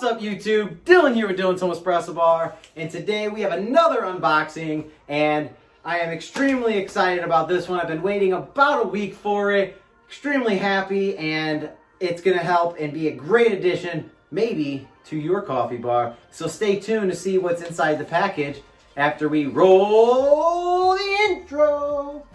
What's up YouTube? Dylan here with Dylan's Home Espresso Bar, and today we have another unboxing, and I am extremely excited about this one. I've been waiting about a week for it, extremely happy, and it's going to help and be a great addition, maybe, to your coffee bar. So stay tuned to see what's inside the package after we roll the intro.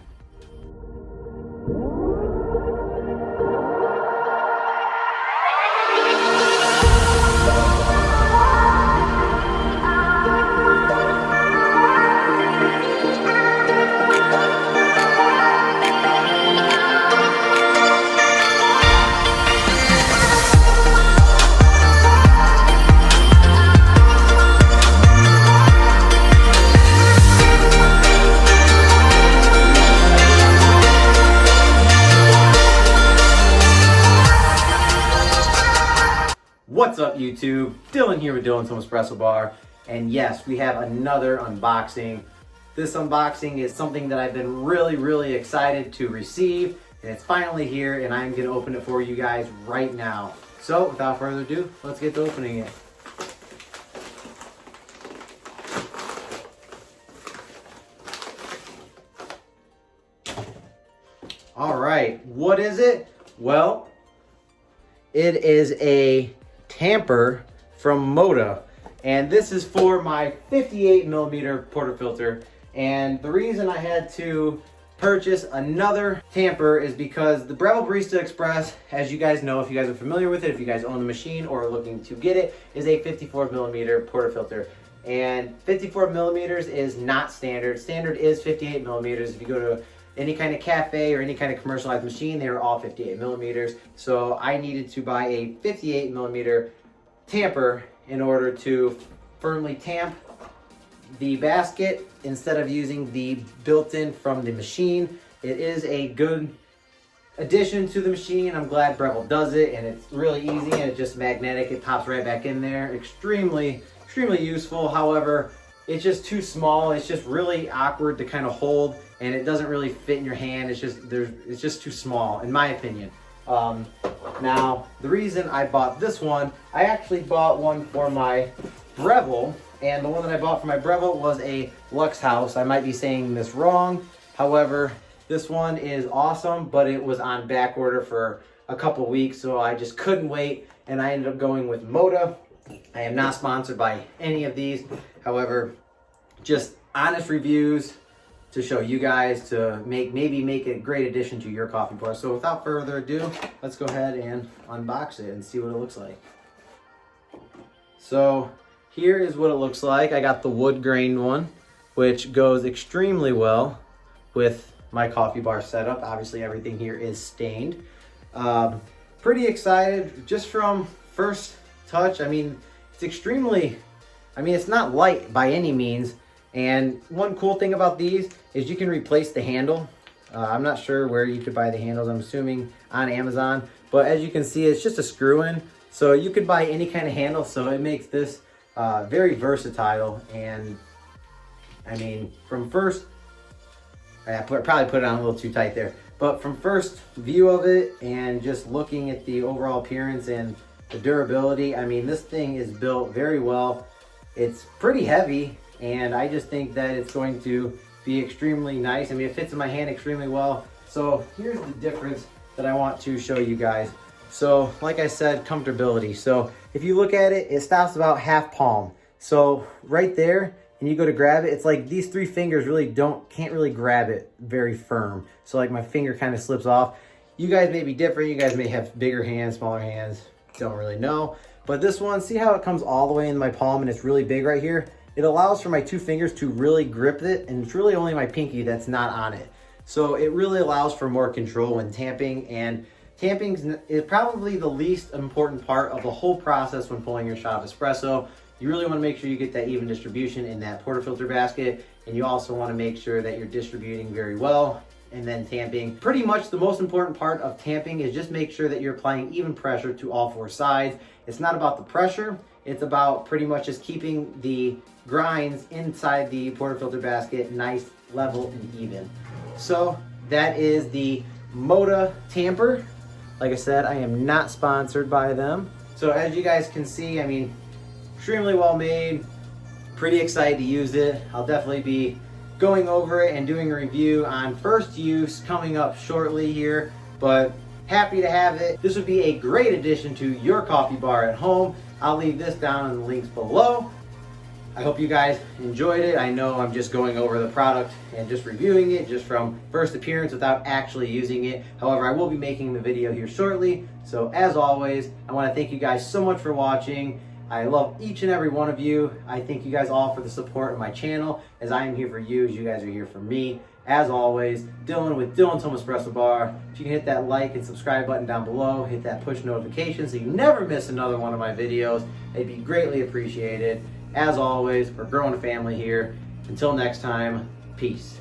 What's up YouTube? Dylan here with Dylan's Home Espresso Bar, and yes, we have another unboxing. This unboxing is something that I've been really excited to receive, and it's finally here, and I'm gonna open it for you guys right now. So without further ado, let's get to opening it. All right, what is it? Well, it is a Tamper from Moda, and this is for my 58 millimeter portafilter. And the reason I had to purchase another Tamper is because the Breville Barista Express, as you guys know, if you guys are familiar with it, if you guys own the machine or are looking to get it, is a 54 millimeter portafilter. And 54 millimeters is not standard. Standard is 58 millimeters. If you go to any kind of cafe or any kind of commercialized machine, they are all 58 millimeters. So I needed to buy a 58 millimeter tamper in order to firmly tamp the basket instead of using the built-in from the machine. It is a good addition to the machine. I'm glad Breville does it, and it's really easy, and it's just magnetic. It pops right back in there. Extremely useful. However, it's just too small. It's just really awkward to kind of hold, and it doesn't really fit in your hand. It's just too small, in my opinion. Now, the reason I bought this one, I actually bought one for my Breville, and the one that I bought for my Breville was a Lux House. I might be saying this wrong. However, this one is awesome, but it was on back order for a couple weeks, so I just couldn't wait, and I ended up going with Moda. I am not sponsored by any of these. However, just honest reviews to show you guys to maybe make a great addition to your coffee bar. So without further ado, let's go ahead and unbox it and see what it looks like. So here is what it looks like. I got the wood grain one, which goes extremely well with my coffee bar setup. Obviously everything here is stained. Pretty excited just from first touch. I mean, it's not light by any means. And one cool thing about these is you can replace the handle. I'm not sure where you could buy the handles. I'm assuming on Amazon. But as you can see, it's just a screw-in. So you could buy any kind of handle. So it makes this very versatile. And I mean, from first, I probably put it on a little too tight there. But from first view of it and just looking at the overall appearance and the durability, I mean, this thing is built very well. It's pretty heavy, and I just think that it's going to be extremely nice. I mean, it fits in my hand extremely well. So here's the difference that I want to show you guys. So like I said, comfortability. So if you look at it, it stops about half palm. So right there, and you go to grab it, it's like these three fingers can't really grab it very firm. So like my finger kind of slips off. You guys may be different. You guys may have bigger hands, smaller hands. Don't really know. But this one, see how it comes all the way in my palm and it's really big right here? It allows for my two fingers to really grip it, and it's really only my pinky that's not on it. So it really allows for more control when tamping, and tamping is probably the least important part of the whole process when pulling your shot of espresso. You really want to make sure you get that even distribution in that portafilter basket, and you also want to make sure that you're distributing very well. And then tamping, pretty much the most important part of tamping is just make sure that you're applying even pressure to all four sides. It's not about the pressure, it's about pretty much just keeping the grinds inside the portafilter basket nice, level, and even. So that is the Moda Tamper. Like I said, I am not sponsored by them. So as you guys can see, I mean, extremely well made. Pretty excited to use it. I'll definitely be going over it and doing a review on first use coming up shortly here, but happy to have it. This would be a great addition to your coffee bar at home. I'll leave this down in the links below. I hope you guys enjoyed it. I know I'm just going over the product and just reviewing it just from first appearance without actually using it. However, I will be making the video here shortly. So as always, I want to thank you guys so much for watching. I love each and every one of you. I thank you guys all for the support of my channel, as I am here for you, as you guys are here for me. As always, Dylan with Dylan's Home Espresso Bar. If you can hit that like and subscribe button down below, hit that push notification so you never miss another one of my videos. It'd be greatly appreciated. As always, we're growing a family here. Until next time, peace.